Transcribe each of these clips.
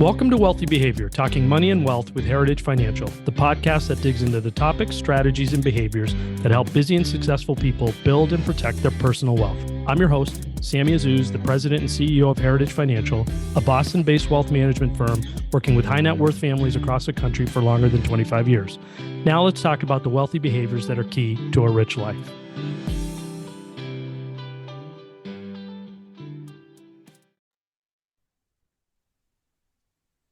Welcome to Wealthy Behavior, talking money and wealth with Heritage Financial, the podcast that digs into the topics, strategies, and behaviors that help busy and successful people build and protect their personal wealth. I'm your host, Sammy Azuz, the president and CEO of Heritage Financial, a Boston-based wealth management firm working with high net worth families across the country for longer than 25 years. Now let's talk about the wealthy behaviors that are key to a rich life.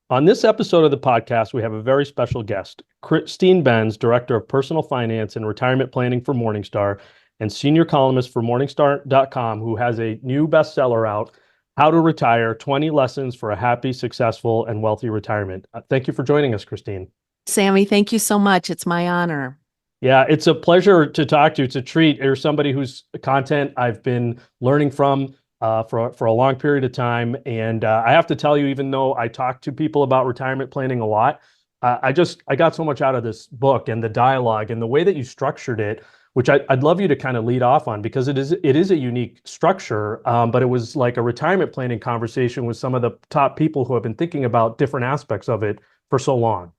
On this episode of the podcast, we have a very special guest, Christine Benz, Director of Personal Finance and Retirement Planning for Morningstar and Senior Columnist for Morningstar.com, who has a new bestseller out, How to Retire, 20 Lessons for a Happy, Successful, and Wealthy Retirement. Thank you for joining us, Christine. Sammy, thank you so much. It's my honor. Yeah, it's a pleasure to talk to you. It's a treat. You're somebody whose content I've been learning from for a long period of time. And I have to tell you, even though I talk to people about retirement planning a lot, I got so much out of this book and the dialogue and the way that you structured it, which I'd love you to kind of lead off on, because it is a unique structure, but it was like a retirement planning conversation with some of the top people who have been thinking about different aspects of it for so long.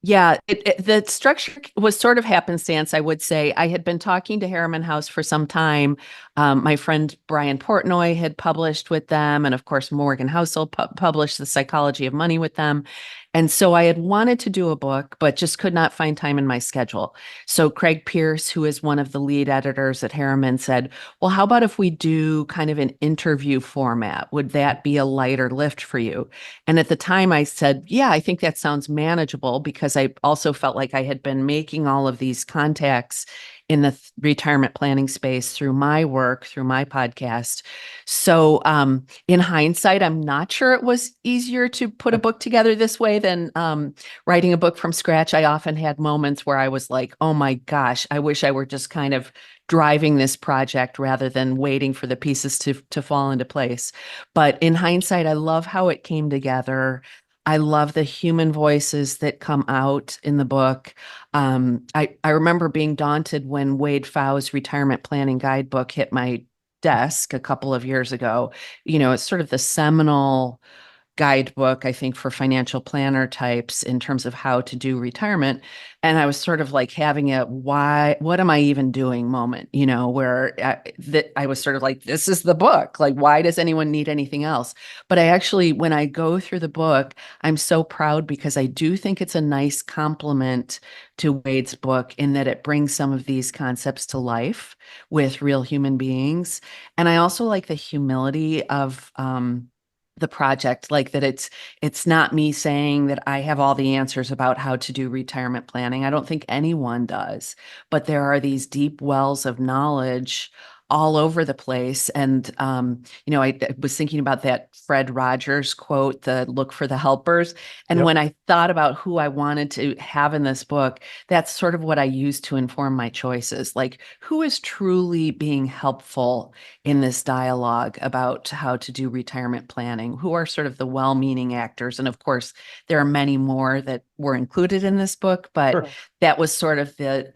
Yeah, the structure was sort of happenstance, I would say. I had been talking to Harriman House for some time. My friend Brian Portnoy had published with them, and of course, Morgan Housel published The Psychology of Money with them. And so I had wanted to do a book, but just could not find time in my schedule. So Craig Pierce, who is one of the lead editors at Harriman, said, well, how about if we do kind of an interview format? Would that be a lighter lift for you? And at the time I said, yeah, I think that sounds manageable, because I also felt like I had been making all of these contacts in the retirement planning space through my work, through my podcast. So in hindsight, I'm not sure it was easier to put a book together this way than writing a book from scratch. I often had moments where I was like, oh my gosh, I wish I were just kind of driving this project rather than waiting for the pieces to fall into place. But in hindsight, I love how it came together. I love the human voices that come out in the book. I remember being daunted when Wade Pfau's retirement planning guidebook hit my desk a couple of years ago. You know, it's sort of the seminal guidebook, I think, for financial planner types in terms of how to do retirement. And I was sort of like having a what am I even doing moment, you know, where I was sort of like, this is the book. Like, why does anyone need anything else? But I actually, when I go through the book, I'm so proud, because I do think it's a nice complement to Wade's book in that it brings some of these concepts to life with real human beings. And I also like the humility of, the project, like that it's not me saying that I have all the answers about how to do retirement planning. I don't think anyone does, but there are these deep wells of knowledge all over the place. And, you know, I was thinking about that Fred Rogers quote, the look for the helpers. And Yep. when I thought about who I wanted to have in this book, that's sort of what I used to inform my choices. Like, who is truly being helpful in this dialogue about how to do retirement planning? Who are sort of the well-meaning actors? And of course, there are many more that were included in this book, but Sure. that was sort of the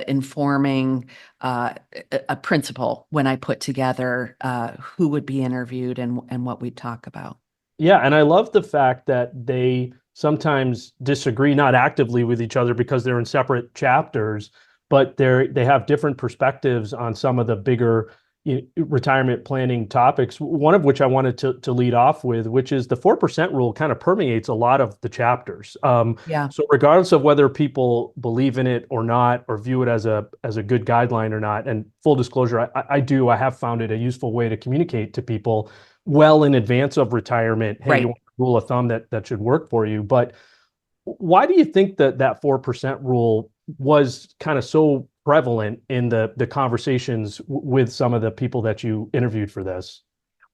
informing a principle when I put together who would be interviewed and what we'd talk about. Yeah, and I love the fact that they sometimes disagree, not actively with each other because they're in separate chapters, but they have different perspectives on some of the bigger retirement planning topics. One of which I wanted to lead off with, which is the 4% rule kind of permeates a lot of the chapters. Yeah. So regardless of whether people believe in it or not, or view it as a good guideline or not, and full disclosure, I have found it a useful way to communicate to people well in advance of retirement. Hey, Right. you want a rule of thumb that should work for you. But why do you think that 4% rule was kind of so prevalent in the conversations with some of the people that you interviewed for this?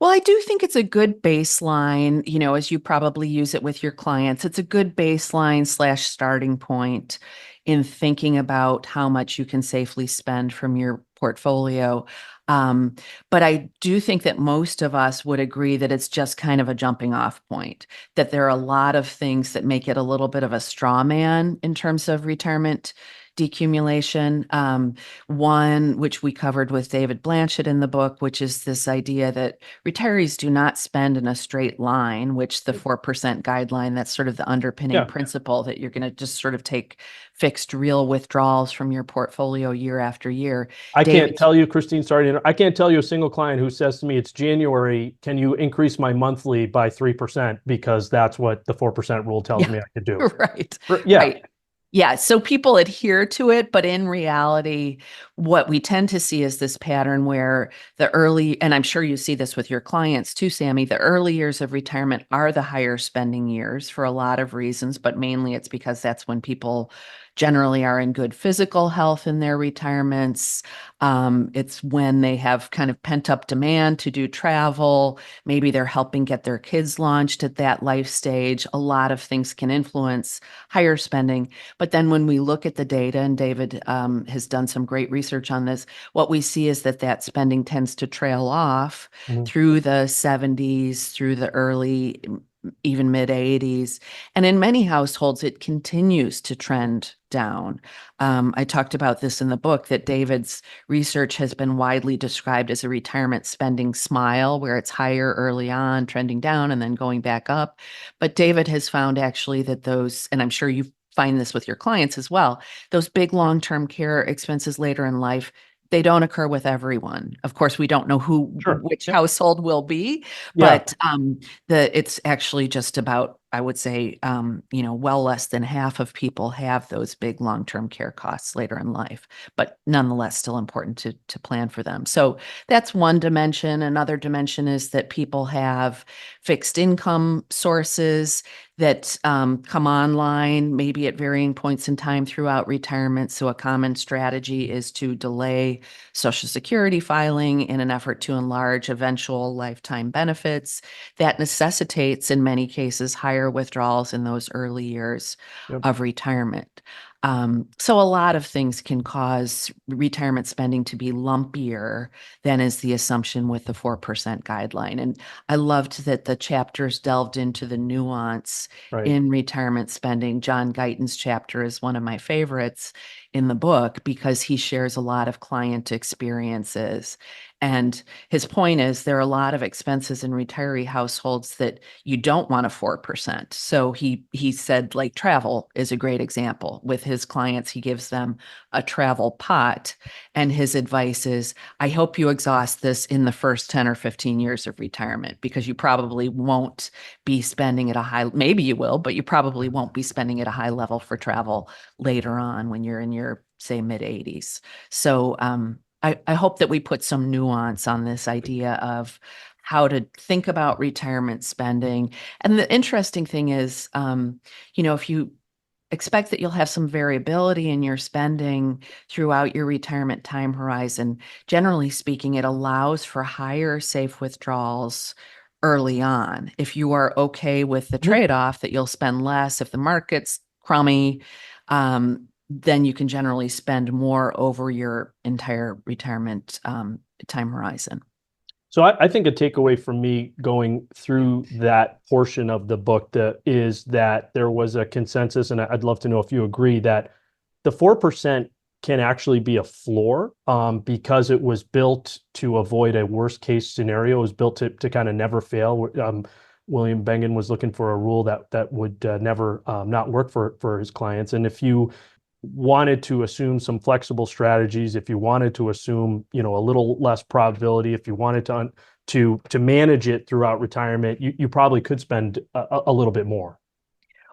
Well, I do think it's a good baseline, you know, as you probably use it with your clients. It's a good baseline / starting point in thinking about how much you can safely spend from your portfolio. But I do think that most of us would agree that it's just kind of a jumping off point, that there are a lot of things that make it a little bit of a straw man in terms of retirement decumulation. One, which we covered with David Blanchett in the book, which is this idea that retirees do not spend in a straight line, which the 4% guideline, that's sort of the underpinning Yeah. principle that you're going to just sort of take fixed real withdrawals from your portfolio year after year. I can't David, tell you, Christine, sorry, I can't tell you a single client who says to me, it's January, can you increase my monthly by 3%? Because that's what the 4% rule tells yeah, me I could do. right, Yeah, right. Yeah, so people adhere to it, but in reality, what we tend to see is this pattern where the early, and I'm sure you see this with your clients too, Sammy, the early years of retirement are the higher spending years for a lot of reasons, but mainly it's because that's when people generally are in good physical health in their retirements. It's when they have kind of pent up demand to do travel. Maybe they're helping get their kids launched at that life stage. A lot of things can influence higher spending. But then when we look at the data, and David has done some great research on this, what we see is that that spending tends to trail off Mhm. through the 70s, through the early, even mid 80s. And in many households, it continues to trend down. I talked about this in the book that David's research has been widely described as a retirement spending smile, where it's higher early on, trending down, and then going back up. But David has found actually that those, and I'm sure you find this with your clients as well, those big long-term care expenses later in life, they don't occur with everyone. Of course, we don't know Sure. which Yeah. household will be, Yeah. but it's actually just about, I would say, well less than half of people have those big long-term care costs later in life, but nonetheless still important to plan for them. So that's one dimension. Another dimension is that people have fixed income sources that come online maybe at varying points in time throughout retirement. So a common strategy is to delay Social Security filing in an effort to enlarge eventual lifetime benefits. That necessitates, in many cases, higher withdrawals in those early years Yep. of retirement. So a lot of things can cause retirement spending to be lumpier than is the assumption with the 4% guideline. And I loved that the chapters delved into the nuance Right. in retirement spending. John Guyton's chapter is one of my favorites in the book because he shares a lot of client experiences. And his point is there are a lot of expenses in retiree households that you don't want a 4%. So he said, like, travel is a great example. With his clients, he gives them a travel pot. And his advice is, I hope you exhaust this in the first 10 or 15 years of retirement, because you probably won't be spending at a high, maybe you will, but you probably won't be spending at a high level for travel later on when you're in your, say, mid 80s. So I hope that we put some nuance on this idea of how to think about retirement spending. And the interesting thing is, if you expect that you'll have some variability in your spending throughout your retirement time horizon, generally speaking, it allows for higher safe withdrawals early on. If you are okay with the Mhm. trade-off that you'll spend less if the market's crummy, then you can generally spend more over your entire retirement time horizon. So I think a takeaway from me going through that portion of the book is that there was a consensus, and I'd love to know if you agree that the 4% can actually be a floor because it was built to avoid a worst case scenario. It was built to kind of never fail. William Bengen was looking for a rule that would never not work for his clients. And if you wanted to assume some flexible strategies, if you wanted to assume, a little less probability, if you wanted to manage it throughout retirement, you probably could spend a little bit more.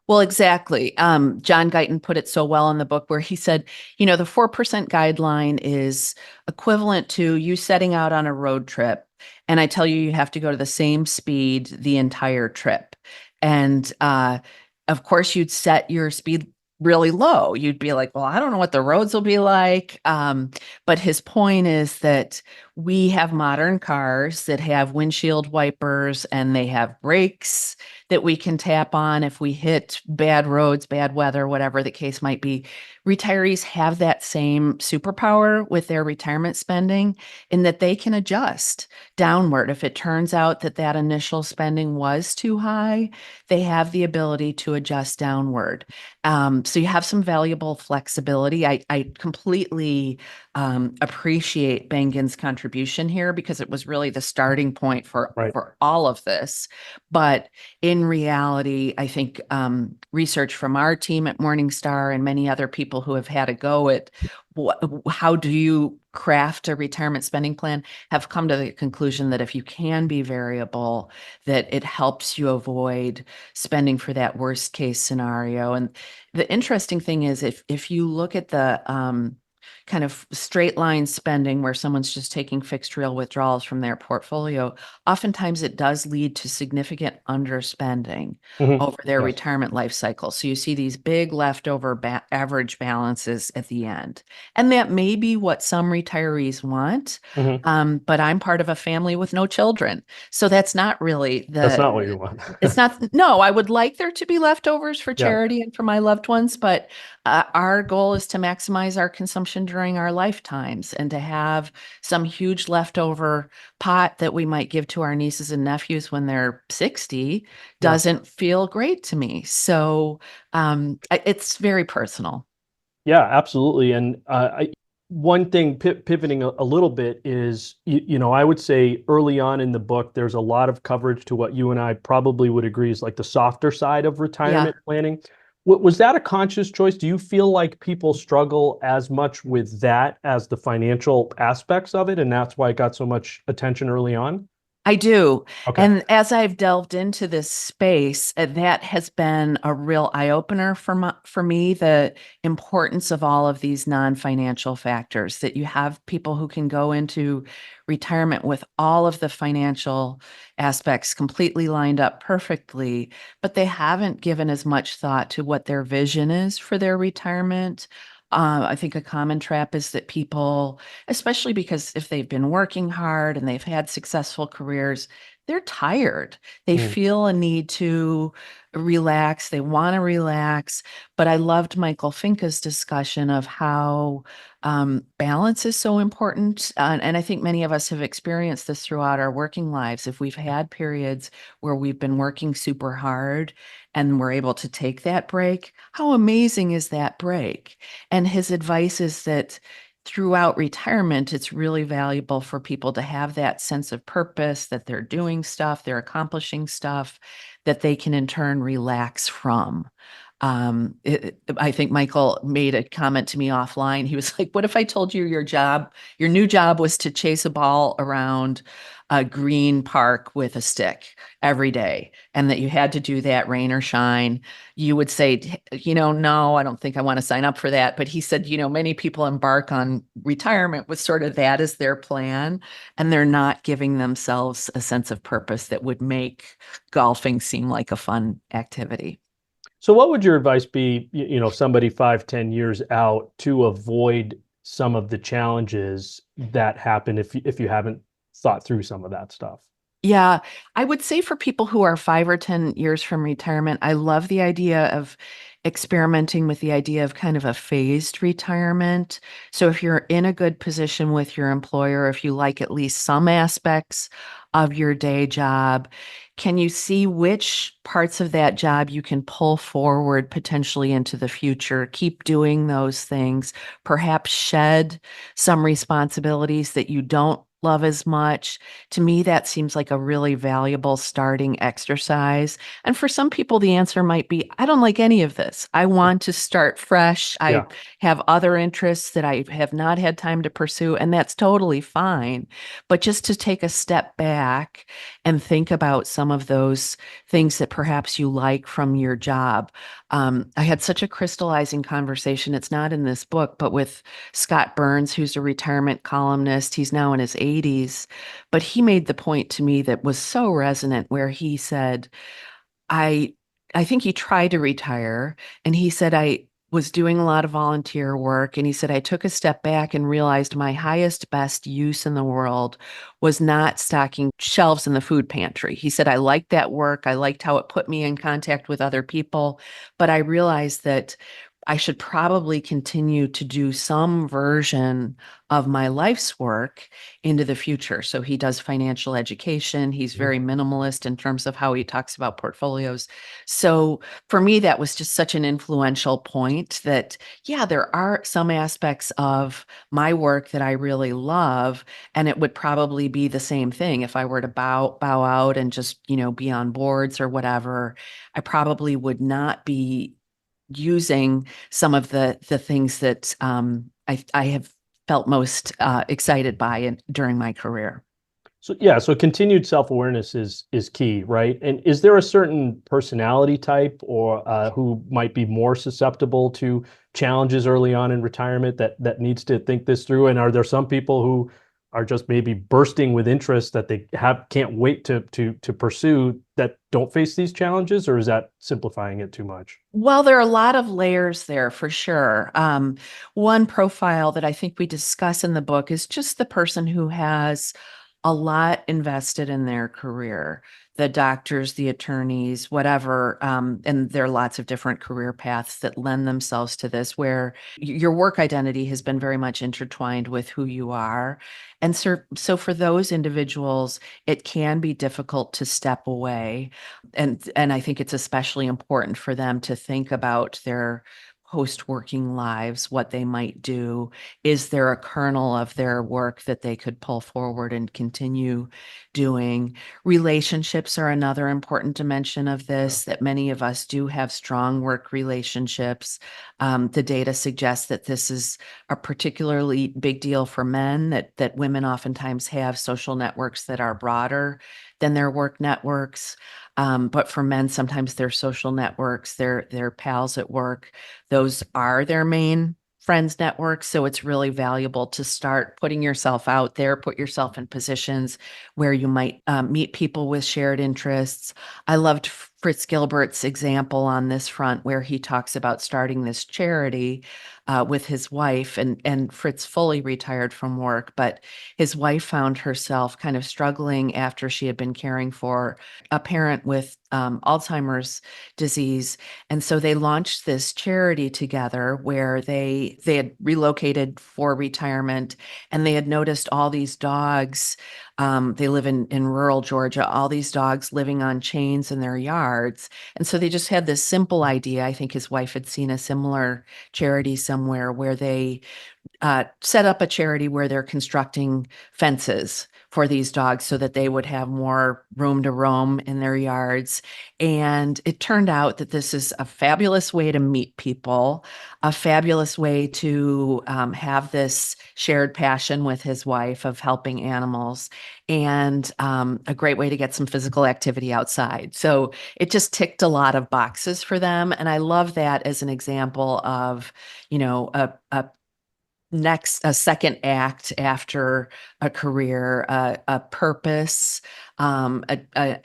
Well, exactly. John Guyton put it so well in the book where he said, the 4% guideline is equivalent to you setting out on a road trip. And I tell you, you have to go to the same speed the entire trip. And of course, you'd set your speed really low. You'd be like, well, I don't know what the roads will be like. But his point is that we have modern cars that have windshield wipers and they have brakes that we can tap on if we hit bad roads, bad weather, whatever the case might be. Retirees have that same superpower with their retirement spending in that they can adjust downward. If it turns out that that initial spending was too high, they have the ability to adjust downward. So you have some valuable flexibility. I completely appreciate Bengen's contribution here because it was really the starting point Right. for all of this. But in reality, I think research from our team at Morningstar and many other people who have had a go at how do you craft a retirement spending plan have come to the conclusion that if you can be variable, that it helps you avoid spending for that worst case scenario. And the interesting thing is if you look at the kind of straight line spending where someone's just taking fixed real withdrawals from their portfolio, oftentimes it does lead to significant underspending Mhm. over their Yes. retirement life cycle. So you see these big leftover average balances at the end. And that may be what some retirees want. Mhm. But I'm part of a family with no children. So that's not really That's not what you want. it's not, no, I would like there to be leftovers for Yeah. charity and for my loved ones, but our goal is to maximize our consumption during our lifetimes and to have some huge leftover pot that we might give to our nieces and nephews when they're 60 Yeah. doesn't feel great to me. So it's very personal. Yeah, absolutely. And one thing pivoting a little bit is, I would say early on in the book, there's a lot of coverage to what you and I probably would agree is like the softer side of Yeah. retirement planning. Was that a conscious choice? Do you feel like people struggle as much with that as the financial aspects of it, and that's why it got so much attention early on? I do. Okay. And as I've delved into this space, that has been a real eye-opener for me, the importance of all of these non-financial factors, that you have people who can go into retirement with all of the financial aspects completely lined up perfectly, but they haven't given as much thought to what their vision is for their retirement. I think a common trap is that people, especially because if they've been working hard and they've had successful careers, they're tired. They Mm. feel a need to relax. They want to relax. But I loved Michael Finke's discussion of how balance is so important. And I think many of us have experienced this throughout our working lives. If we've had periods where we've been working super hard and we're able to take that break, how amazing is that break? And his advice is that throughout retirement, it's really valuable for people to have that sense of purpose, that they're doing stuff, they're accomplishing stuff that they can in turn relax from. I think Michael made a comment to me offline. He was like, "What if I told you your new job was to chase a ball around a green park with a stick every day, and that you had to do that rain or shine?" You would say, no, I don't think I want to sign up for that. But he said, many people embark on retirement with sort of that as their plan, and they're not giving themselves a sense of purpose that would make golfing seem like a fun activity. So what would your advice be, somebody 5, 10 years out to avoid some of the challenges that happen if you haven't thought through some of that stuff? Yeah, I would say for people who are 5 or 10 years from retirement, I love the idea of experimenting with the idea of kind of a phased retirement. So if you're in a good position with your employer, if you like at least some aspects of your day job, can you see which parts of that job you can pull forward potentially into the future? Keep doing those things, perhaps shed some responsibilities that you don't love as much. To me, that seems like a really valuable starting exercise. And for some people, the answer might be, I don't like any of this. I want to start fresh. I Yeah. have other interests that I have not had time to pursue, and that's totally fine. But just to take a step back and think about some of those things that perhaps you like from your job. I had such a crystallizing conversation. It's not in this book, but with Scott Burns, who's a retirement columnist. He's now in his 80s, but he made the point to me that was so resonant where he said, I I think he tried to retire and he said, was doing a lot of volunteer work. And he said, I took a step back and realized my highest, best use in the world was not stocking shelves in the food pantry. He said, I liked that work. I liked how it put me in contact with other people. But I realized that I should probably continue to do some version of my life's work into the future. So he does financial education. He's very minimalist in terms of how he talks about portfolios. So for me, that was just such an influential point that, yeah, there are some aspects of my work that I really love. And it would probably be the same thing if I were to bow out and just, be on boards or whatever. I probably would not be using some of the things that I have felt most excited by during my career. So yeah, so continued self-awareness is key, right? And is there a certain personality type or who might be more susceptible to challenges early on in retirement that needs to think this through? And are there some people who are just maybe bursting with interest that they can't wait to pursue that don't face these challenges, or is that simplifying it too much? Well, there are a lot of layers there for sure. One profile that I think we discuss in the book is just the person who has a lot invested in their career, the doctors, the attorneys, whatever. And there are lots of different career paths that lend themselves to this, where your work identity has been very much intertwined with who you are. And so for those individuals, it can be difficult to step away. And I think it's especially important for them to think about their post-working lives, what they might do. Is there a kernel of their work that they could pull forward and continue doing? Relationships are another important dimension of this, that many of us do have strong work relationships. The data suggests that this is a particularly big deal for men, that women oftentimes have social networks that are broader than their work networks. But for men, sometimes their social networks, their pals at work, those are their main friends networks. So it's really valuable to start putting yourself out there, put yourself in positions where you might meet people with shared interests. I loved Fritz Gilbert's example on this front, where he talks about starting this charity with his wife, and Fritz fully retired from work, but his wife found herself kind of struggling after she had been caring for a parent with Alzheimer's disease. And so they launched this charity together where they had relocated for retirement, and they had noticed all these dogs. They live in rural Georgia, all these dogs living on chains in their yards. And so they just had this simple idea. I think his wife had seen a similar charity somewhere where they set up a charity where they're constructing fences for these dogs so that they would have more room to roam in their yards. And it turned out that this is a fabulous way to meet people, a fabulous way to have this shared passion with his wife of helping animals, and a great way to get some physical activity outside. So it just ticked a lot of boxes for them. And I love that as an example of, a second act after a career, a purpose, an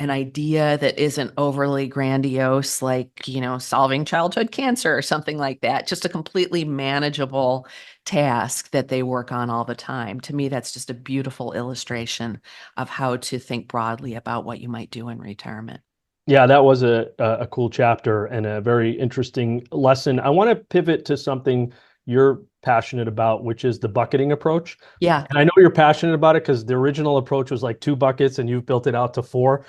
idea that isn't overly grandiose, like, solving childhood cancer or something like that. Just a completely manageable task that they work on all the time. To me, that's just a beautiful illustration of how to think broadly about what you might do in retirement. Yeah, that was a cool chapter and a very interesting lesson. I want to pivot to something you're passionate about, which is the bucketing approach. Yeah. And I know you're passionate about it because the original approach was like two buckets and you've built it out to four.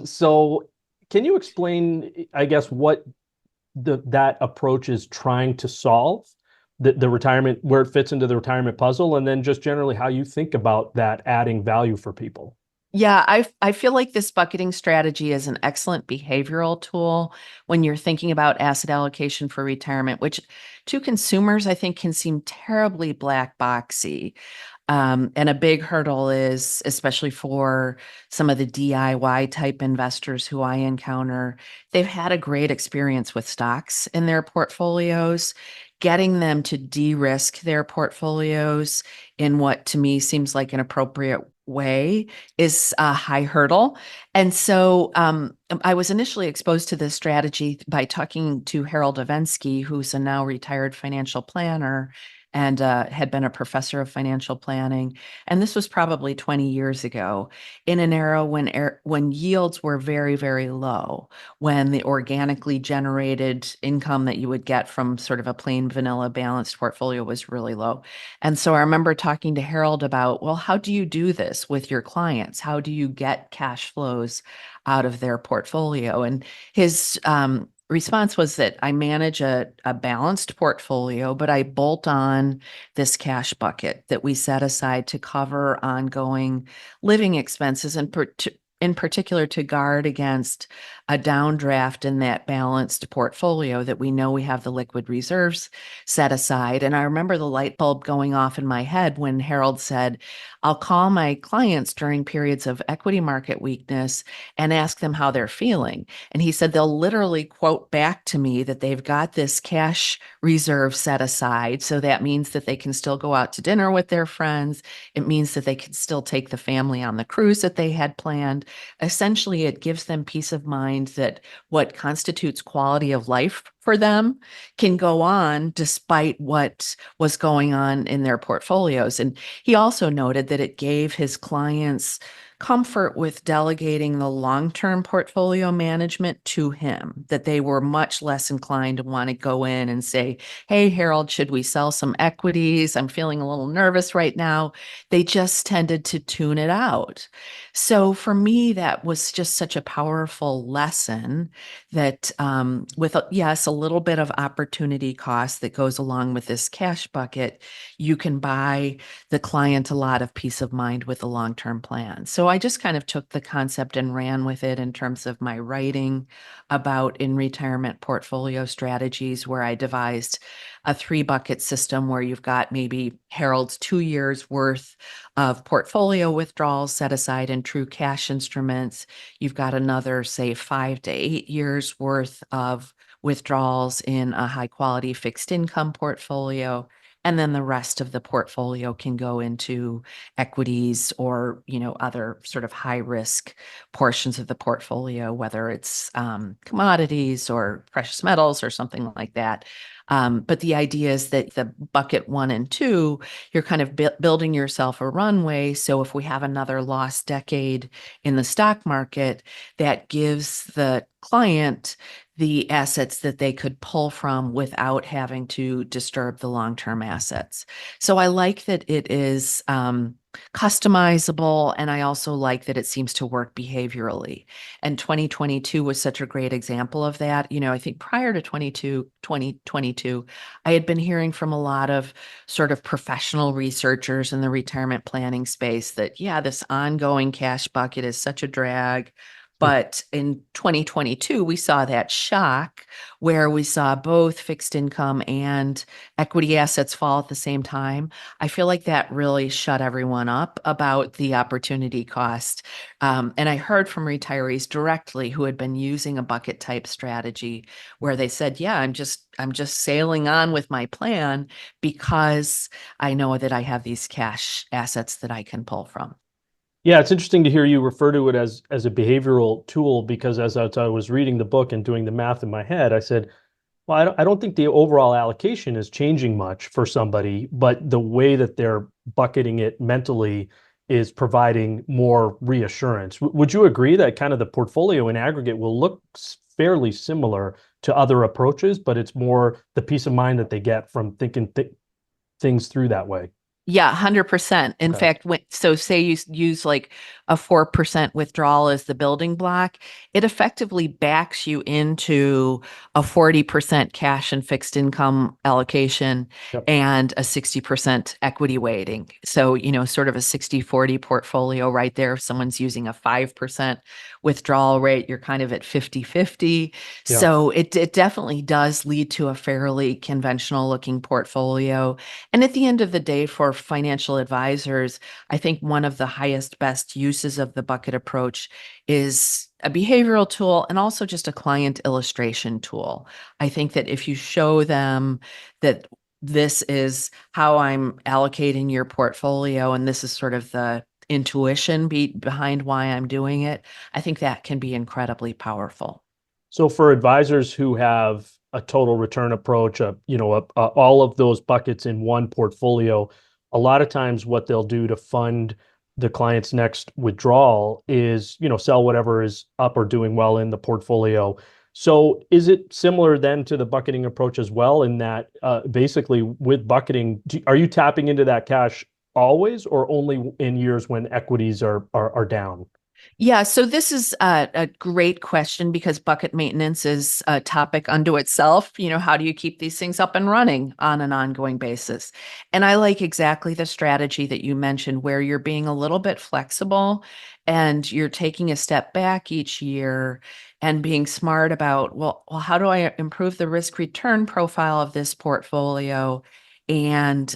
So can you explain, I guess, what that approach is trying to solve, the retirement, where it fits into the retirement puzzle, and then just generally how you think about that adding value for people? Yeah, I feel like this bucketing strategy is an excellent behavioral tool when you're thinking about asset allocation for retirement, which to consumers, I think, can seem terribly black boxy. And a big hurdle is, especially for some of the DIY type investors who I encounter, they've had a great experience with stocks in their portfolios. getting them to de-risk their portfolios in what to me seems like an appropriate way is a high hurdle. And so I was initially exposed to this strategy by talking to Harold Avensky, who's a now retired financial planner and had been a professor of financial planning. And this was probably 20 years ago in an era when yields were very, very low, when the organically generated income that you would get from sort of a plain vanilla balanced portfolio was really low. And so I remember talking to Harold about, well, how do you do this with your clients? How do you get cash flows out of their portfolio? And his response was that I manage a balanced portfolio, but I bolt on this cash bucket that we set aside to cover ongoing living expenses and in particular to guard against a downdraft in that balanced portfolio that we know we have the liquid reserves set aside. And I remember the light bulb going off in my head when Harold said, I'll call my clients during periods of equity market weakness and ask them how they're feeling. And he said they'll literally quote back to me that they've got this cash reserve set aside. So that means that they can still go out to dinner with their friends. It means that they can still take the family on the cruise that they had planned. Essentially, it gives them peace of mind that what constitutes quality of life for them can go on despite what was going on in their portfolios. And he also noted that it gave his clients comfort with delegating the long-term portfolio management to him, that they were much less inclined to want to go in and say, hey, Harold, should we sell some equities? I'm feeling a little nervous right now. They just tended to tune it out. So for me, that was just such a powerful lesson that with, yes, a little bit of opportunity cost that goes along with this cash bucket, you can buy the client a lot of peace of mind with a long-term plan. So I just kind of took the concept and ran with it in terms of my writing about in retirement portfolio strategies, where I devised a 3-bucket system where you've got maybe Harold's 2 years worth of portfolio withdrawals set aside in true cash instruments. You've got another, say, 5 to 8 years worth of withdrawals in a high quality fixed income portfolio. And then the rest of the portfolio can go into equities or, other sort of high risk portions of the portfolio, whether it's commodities or precious metals or something like that. But the idea is that the bucket 1 and 2, you're kind of building yourself a runway. So if we have another lost decade in the stock market, that gives the client the assets that they could pull from without having to disturb the long-term assets. So I like that it is customizable, and I also like that it seems to work behaviorally. And 2022 was such a great example of that. I think prior to 2022, I had been hearing from a lot of sort of professional researchers in the retirement planning space that, yeah, this ongoing cash bucket is such a drag. But in 2022, we saw that shock where we saw both fixed income and equity assets fall at the same time. I feel like that really shut everyone up about the opportunity cost. And I heard from retirees directly who had been using a bucket type strategy where they said, yeah, I'm just sailing on with my plan because I know that I have these cash assets that I can pull from. Yeah, it's interesting to hear you refer to it as a behavioral tool because as I was reading the book and doing the math in my head, I said, well, I don't think the overall allocation is changing much for somebody, but the way that they're bucketing it mentally is providing more reassurance. Would you agree that kind of the portfolio in aggregate will look fairly similar to other approaches, but it's more the peace of mind that they get from thinking things through that way? Yeah, 100%. In Okay. fact, so say you use like a 4% withdrawal as the building block, it effectively backs you into a 40% cash and fixed income allocation Yep. and a 60% equity weighting. So, sort of a 60-40 portfolio right there. If someone's using a 5% withdrawal rate, you're kind of at 50-50. Yeah. So it definitely does lead to a fairly conventional looking portfolio. And at the end of the day, for financial advisors, I think one of the highest, best uses of the bucket approach is a behavioral tool and also just a client illustration tool. I think that if you show them that this is how I'm allocating your portfolio, and this is sort of the intuition behind why I'm doing it, I think that can be incredibly powerful. So for advisors who have a total return approach, all of those buckets in one portfolio, a lot of times what they'll do to fund the client's next withdrawal is, sell whatever is up or doing well in the portfolio. So is it similar then to the bucketing approach as well, in that basically with bucketing, are you tapping into that cash always or only in years when equities are down? Yeah, so this is a great question because bucket maintenance is a topic unto itself. How do you keep these things up and running on an ongoing basis? And I like exactly the strategy that you mentioned where you're being a little bit flexible and you're taking a step back each year and being smart about, well, how do I improve the risk return profile of this portfolio and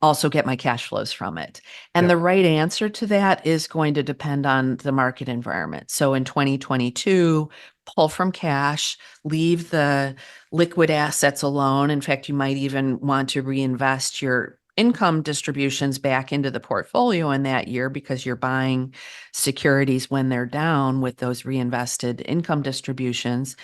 also get my cash flows from it? And Yeah. the right answer to that is going to depend on the market environment. So in 2022, pull from cash, leave the liquid assets alone. In fact, you might even want to reinvest your income distributions back into the portfolio in that year because you're buying securities when they're down with those reinvested income distributions.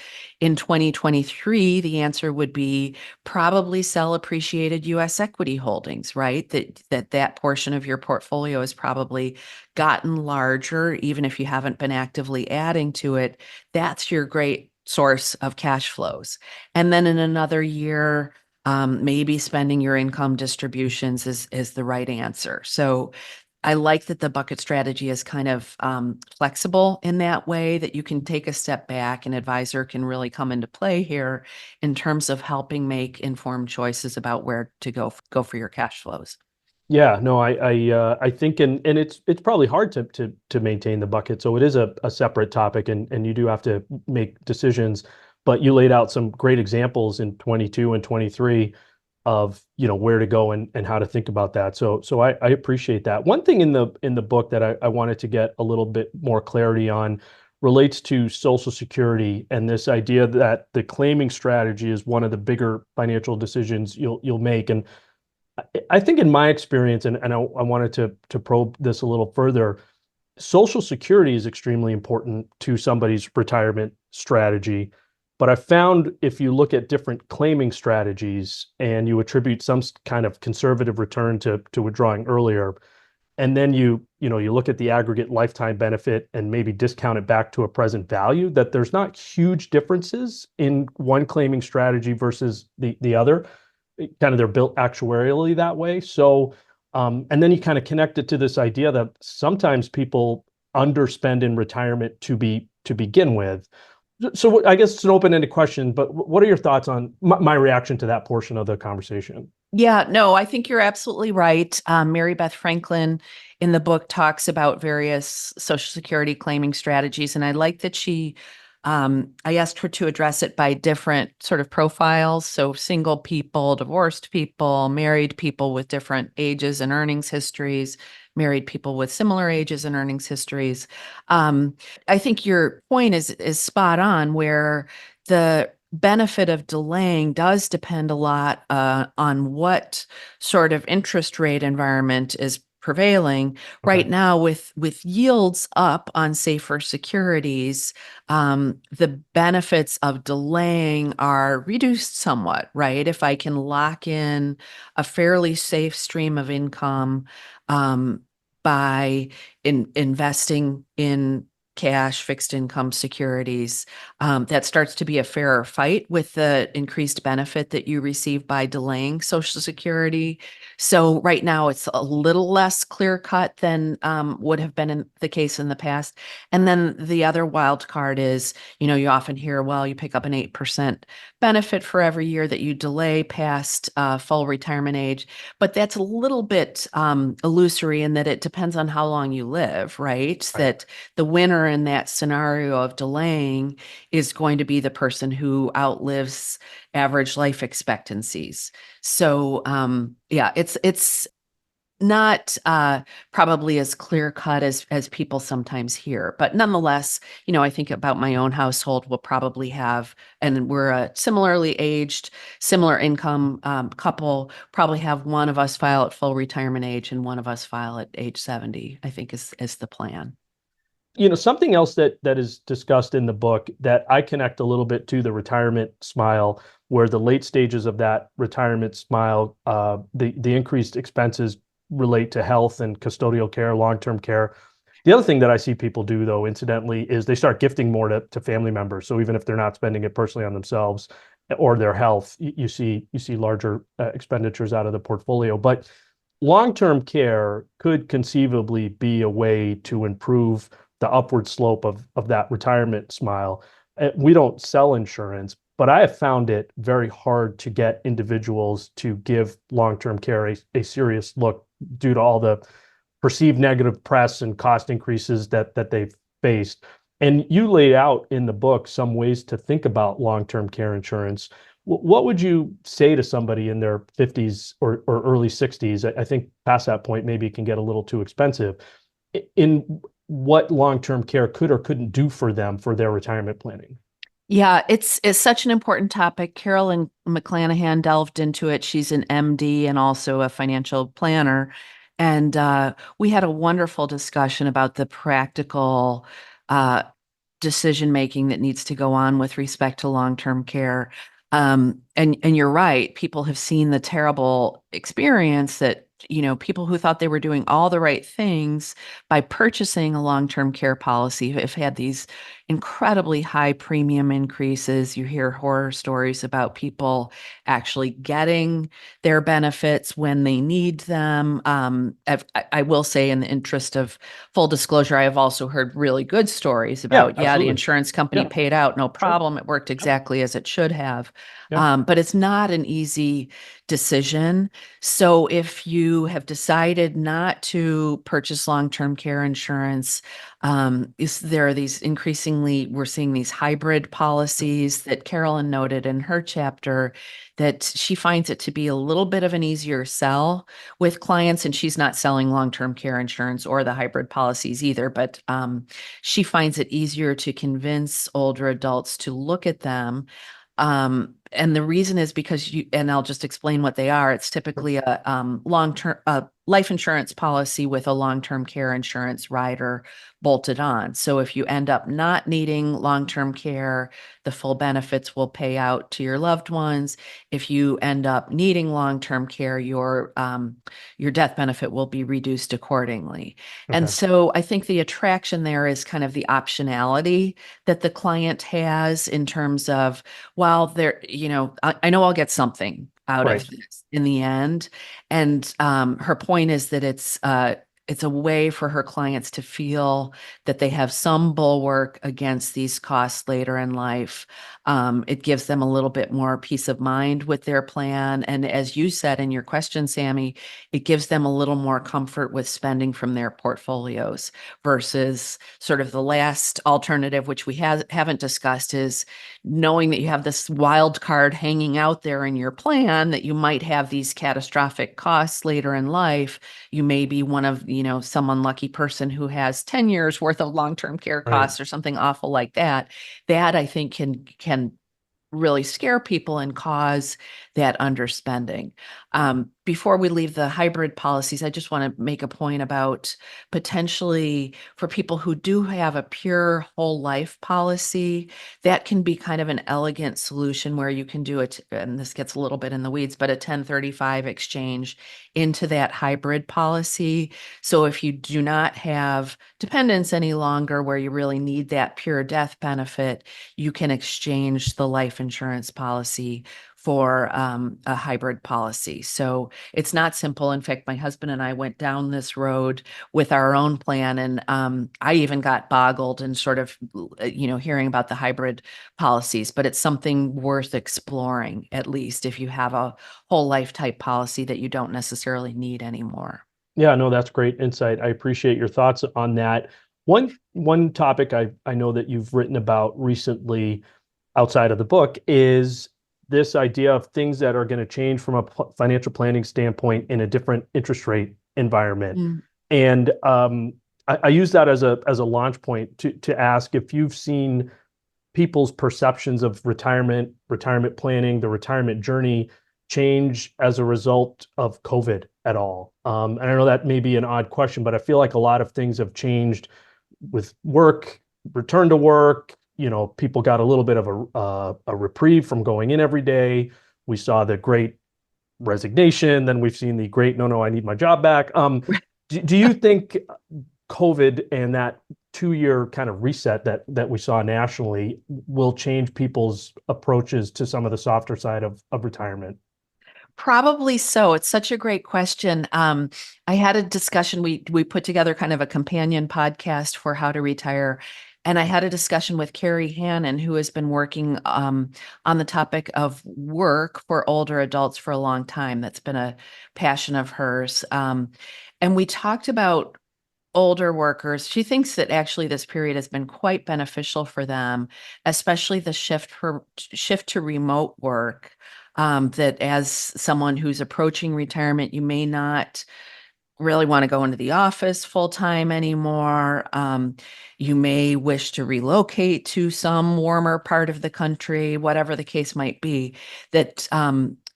In 2023, the answer would be probably sell appreciated US equity holdings, right? That portion of your portfolio has probably gotten larger, even if you haven't been actively adding to it. That's your great source of cash flows. And then in another year, maybe spending your income distributions is the right answer. So I like that the bucket strategy is kind of flexible in that way that you can take a step back. An advisor can really come into play here in terms of helping make informed choices about where to go for your cash flows. Yeah, no, I think, and it's probably hard to maintain the bucket. So it is a separate topic, and you do have to make decisions. But you laid out some great examples in 22 and 23 of, where to go and how to think about that. So I appreciate that. One thing in the book that I wanted to get a little bit more clarity on relates to Social Security and this idea that the claiming strategy is one of the bigger financial decisions you'll make. And I think in my experience, and I wanted to probe this a little further, Social Security is extremely important to somebody's retirement strategy. But I found if you look at different claiming strategies and you attribute some kind of conservative return to withdrawing earlier, and then you look at the aggregate lifetime benefit and maybe discount it back to a present value, that there's not huge differences in one claiming strategy versus the other. Kind of they're built actuarially that way. So, and then you kind of connect it to this idea that sometimes people underspend in retirement to begin with. So I guess it's an open-ended question, but what are your thoughts on my reaction to that portion of the conversation? Yeah, no, I think you're absolutely right. Mary Beth Franklin in the book talks about various Social Security claiming strategies, and I like that I asked her to address it by different sort of profiles. So single people, divorced people, married people with different ages and earnings histories, married people with similar ages and earnings histories. Um, I think your point is spot on, where the benefit of delaying does depend a lot on what sort of interest rate environment is prevailing Okay. right now with yields up on safer securities. The benefits of delaying are reduced somewhat, right? If I can lock in a fairly safe stream of income by investing in cash, fixed income securities, that starts to be a fairer fight with the increased benefit that you receive by delaying Social Security. So right now it's a little less clear cut than would have been the case in the past. And then the other wild card is, you often hear, well, you pick up an 8% benefit for every year that you delay past full retirement age. But that's a little bit illusory in that it depends on how long you live, right? Right. That the winner in that scenario of delaying is going to be the person who outlives average life expectancies. So yeah, it's not probably as clear cut as people sometimes hear, but nonetheless, I think about my own household. We'll probably have, and we're a similarly aged, similar income couple. Probably have one of us file at full retirement age and one of us file at age 70. I think is the plan. Something else that is discussed in the book that I connect a little bit to the retirement smile, where the late stages of that retirement smile, the increased expenses relate to health and custodial care, long-term care. The other thing that I see people do, though, incidentally, is they start gifting more to family members. So even if they're not spending it personally on themselves or their health, you see larger expenditures out of the portfolio. But long-term care could conceivably be a way to improve the upward slope of that retirement smile. We don't sell insurance, but I have found it very hard to get individuals to give long-term care a serious look due to all the perceived negative press and cost increases that they've faced. And you laid out in the book some ways to think about long-term care insurance. What would you say to somebody in their 50s or early 60s? I think past that point, maybe it can get a little too expensive. In what long-term care could or couldn't do for them for their retirement planning? Yeah, it's such an important topic. Carolyn McClanahan delved into it. She's an MD and also a financial planner. And we had a wonderful discussion about the practical uh, decision making that needs to go on with respect to long-term care. And you're right, people have seen the terrible experience that, people who thought they were doing all the right things by purchasing a long-term care policy have had these incredibly high premium increases. You hear horror stories about people actually getting their benefits when they need them. I will say, in the interest of full disclosure, I have also heard really good stories Yeah, about, yeah, the absolutely. insurance company Yeah, paid out, no sure. problem. It worked Yep. exactly as it should have. Yeah. But it's not an easy decision. So if you have decided not to purchase long-term care insurance, there are these increasingly, we're seeing these hybrid policies that Carolyn noted in her chapter, that she finds it to be a little bit of an easier sell with clients. And she's not selling long-term care insurance or the hybrid policies either, but she finds it easier to convince older adults to look at them. And the reason is because and I'll just explain what they are. It's typically a long-term life insurance policy with a long-term care insurance rider bolted on. So if you end up not needing long-term care, the full benefits will pay out to your loved ones. If you end up needing long-term care, your death benefit will be reduced accordingly. And Okay. so I think the attraction there is kind of the optionality that the client has in terms of, well, I know I'll get something out Right. of this in the end. And her point is that it's a way for her clients to feel that they have some bulwark against these costs later in life. It gives them a little bit more peace of mind with their plan. And as you said in your question, Sammy, it gives them a little more comfort with spending from their portfolios versus sort of the last alternative, which we haven't discussed, is knowing that you have this wild card hanging out there in your plan, that you might have these catastrophic costs later in life. You may be one of, some unlucky person who has 10 years worth of long-term care Right. costs or something awful like that. That I think can really scare people and cause that underspending. Before we leave the hybrid policies, I just want to make a point about potentially for people who do have a pure whole life policy, that can be kind of an elegant solution where you can do it, and this gets a little bit in the weeds, but a 1035 exchange into that hybrid policy. So if you do not have dependents any longer where you really need that pure death benefit, you can exchange the life insurance policy for a hybrid policy. So it's not simple. In fact, my husband and I went down this road with our own plan, and I even got boggled and sort of, hearing about the hybrid policies. But it's something worth exploring, at least if you have a whole life type policy that you don't necessarily need anymore. Yeah, no, that's great insight. I appreciate your thoughts on that. One topic I know that you've written about recently outside of the book is this idea of things that are going to change from a financial planning standpoint in a different interest rate environment. Mm. And I use that as a launch point to ask if you've seen people's perceptions of retirement planning, the retirement journey change as a result of COVID at all. And I know that may be an odd question, but I feel like a lot of things have changed with work, return to work. People got a little bit of a reprieve from going in every day. We saw the great resignation. Then we've seen the great, no, no, I need my job back. Do you think COVID and that 2 year kind of reset that we saw nationally will change people's approaches to some of the softer side of retirement? Probably so. It's such a great question. I had a discussion. We put together kind of a companion podcast for how to retire, and I had a discussion with Carrie Hannon, who has been working on the topic of work for older adults for a long time. That's been a passion of hers, and we talked about older workers. She thinks that actually this period has been quite beneficial for them, especially the shift to remote work. That as someone who's approaching retirement, you may not really want to go into the office full time anymore. You may wish to relocate to some warmer part of the country, whatever the case might be. That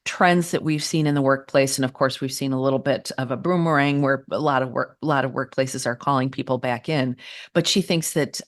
trends that we've seen in the workplace, and of course, we've seen a little bit of a boomerang where a lot of workplaces are calling people back in. But she thinks that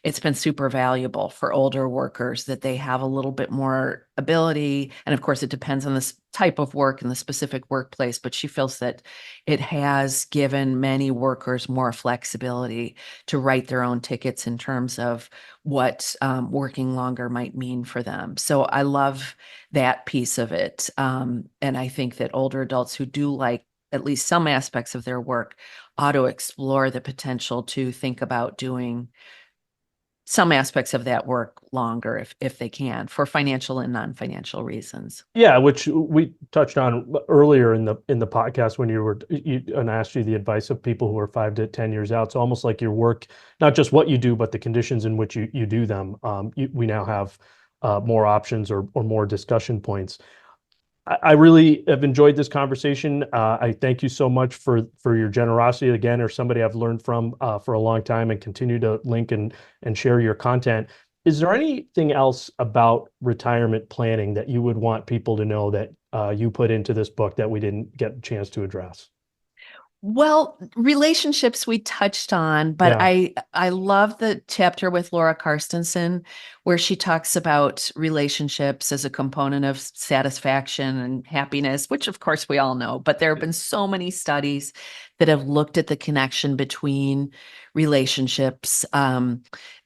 it's been super valuable for older workers that they have a little bit more ability. And of course, it depends on this type of work and the specific workplace, but she feels that it has given many workers more flexibility to write their own tickets in terms of what working longer might mean for them. So I love that piece of it. And I think that older adults who do like at least some aspects of their work ought to explore the potential to think about doing some aspects of that work longer if they can, for financial and non-financial reasons. Yeah, which we touched on earlier in the podcast when and I asked you the advice of people who are 5 to 10 years out. So almost like your work, not just what you do, but the conditions in which you do them. We now have more options or more discussion points. I really have enjoyed this conversation. I thank you so much for your generosity. Again, or somebody I've learned from for a long time, and continue to link and share your content. Is there anything else about retirement planning that you would want people to know that you put into this book that we didn't get a chance to address? Well, relationships we touched on, but Yeah. I love the chapter with Laura Karstensen where she talks about relationships as a component of satisfaction and happiness, which of course we all know, but there have been so many studies that have looked at the connection between relationships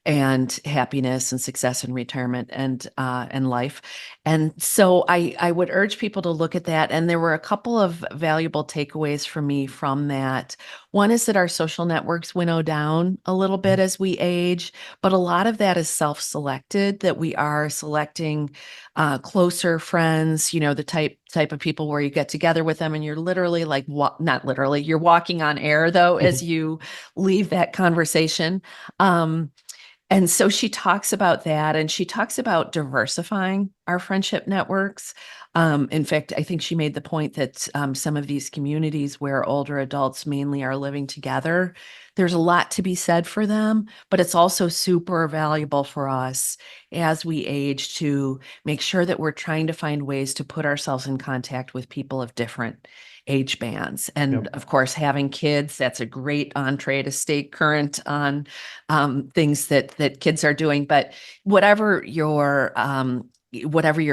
and happiness and success in retirement and life. And so I would urge people to look at that. And there were a couple of valuable takeaways for me from that. One is that our social networks winnow down a little bit as we age, but a lot of that is self-selected, that we are selecting closer friends, the type of people where you get together with them and you're literally like, not literally, you're walking on air though, as you leave that conversation. And so she talks about that, and she talks about diversifying our friendship networks. In fact, I think she made the point that some of these communities where older adults mainly are living together, there's a lot to be said for them, but it's also super valuable for us as we age to make sure that we're trying to find ways to put ourselves in contact with people of different age bands. And Yep. of course, having kids, that's a great entree to stay current on things that kids are doing. But whatever your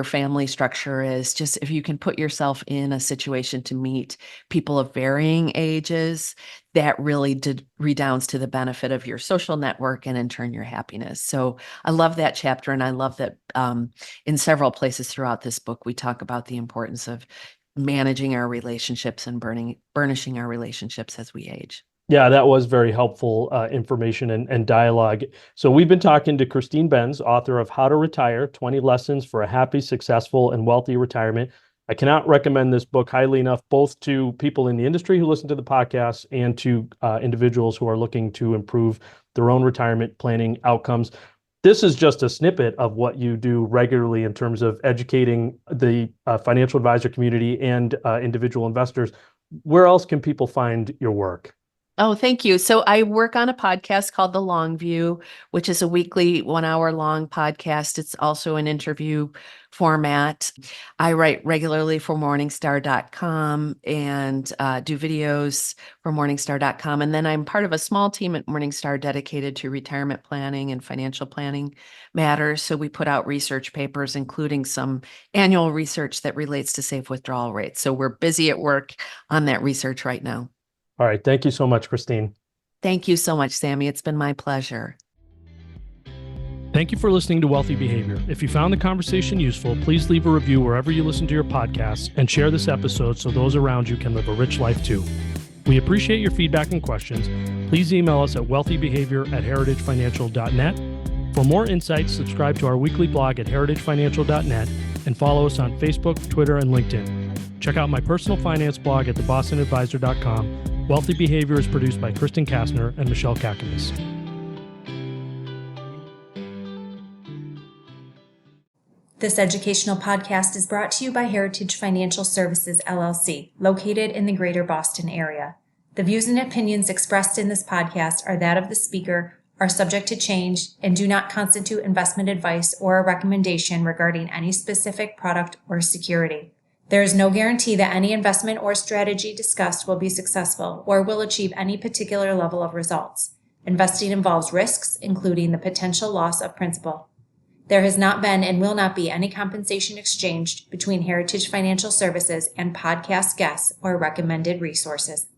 family structure is, just if you can put yourself in a situation to meet people of varying ages, that really redounds to the benefit of your social network and in turn your happiness. So I love that chapter, and I love that in several places throughout this book we talk about the importance of managing our relationships and burnishing our relationships as we age. Yeah, that was very helpful information and dialogue. So we've been talking to Christine Benz, author of How to Retire, 20 Lessons for a Happy, Successful, and Wealthy Retirement. I cannot recommend this book highly enough, both to people in the industry who listen to the podcast and to individuals who are looking to improve their own retirement planning outcomes. This is just a snippet of what you do regularly in terms of educating the financial advisor community and individual investors. where else can people find your work? Oh, thank you. So I work on a podcast called The Long View, which is a weekly 1 hour long podcast. It's also an interview format. I write regularly for Morningstar.com and do videos for Morningstar.com. And then I'm part of a small team at Morningstar dedicated to retirement planning and financial planning matters. So we put out research papers, including some annual research that relates to safe withdrawal rates. So we're busy at work on that research right now. All right. Thank you so much, Christine. Thank you so much, Sammy. It's been my pleasure. Thank you for listening to Wealthy Behavior. If you found the conversation useful, please leave a review wherever you listen to your podcasts and share this episode so those around you can live a rich life too. We appreciate your feedback and questions. Please email us at wealthybehavior@heritagefinancial.net. For more insights, subscribe to our weekly blog at heritagefinancial.net and follow us on Facebook, Twitter, and LinkedIn. Check out my personal finance blog at thebostonadvisor.com. Wealthy Behavior is produced by Kristen Kastner and Michelle Kakamis. This educational podcast is brought to you by Heritage Financial Services, LLC, located in the greater Boston area. The views and opinions expressed in this podcast are that of the speaker, are subject to change, and do not constitute investment advice or a recommendation regarding any specific product or security. There is no guarantee that any investment or strategy discussed will be successful or will achieve any particular level of results. Investing involves risks, including the potential loss of principal. There has not been and will not be any compensation exchanged between Heritage Financial Services and podcast guests or recommended resources.